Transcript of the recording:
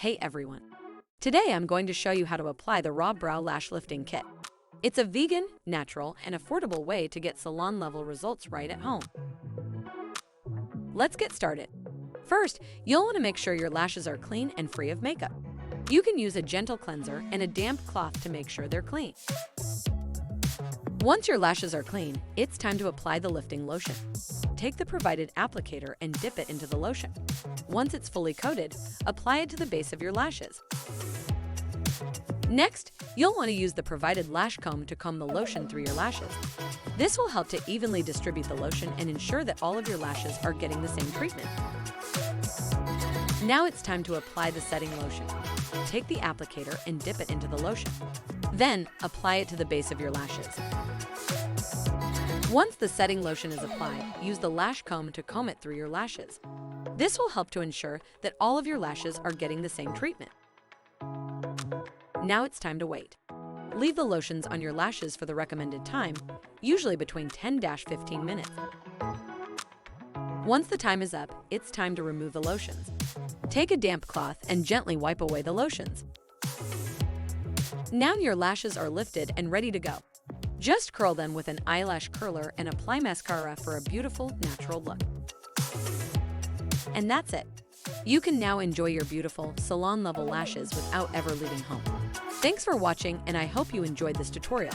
Hey everyone! Today I'm going to show you how to apply the Raw Brow Lash Lifting Kit. It's a vegan, natural, and affordable way to get salon-level results right at home. Let's get started. First, you'll want to make sure your lashes are clean and free of makeup. You can use a gentle cleanser and a damp cloth to make sure they're clean. Once your lashes are clean, it's time to apply the lifting lotion. Take the provided applicator and dip it into the lotion. Once it's fully coated, apply it to the base of your lashes. Next, you'll want to use the provided lash comb to comb the lotion through your lashes. This will help to evenly distribute the lotion and ensure that all of your lashes are getting the same treatment. Now it's time to apply the setting lotion. Take the applicator and dip it into the lotion. Then, apply it to the base of your lashes. Once the setting lotion is applied, use the lash comb to comb it through your lashes. This will help to ensure that all of your lashes are getting the same treatment. Now it's time to wait. Leave the lotions on your lashes for the recommended time, usually between 10–15 minutes. Once the time is up, it's time to remove the lotions. Take a damp cloth and gently wipe away the lotions. Now your lashes are lifted and ready to go. Just curl them with an eyelash curler and apply mascara for a beautiful, natural look. And that's it. You can now enjoy your beautiful, salon-level lashes without ever leaving home. Thanks for watching, and I hope you enjoyed this tutorial.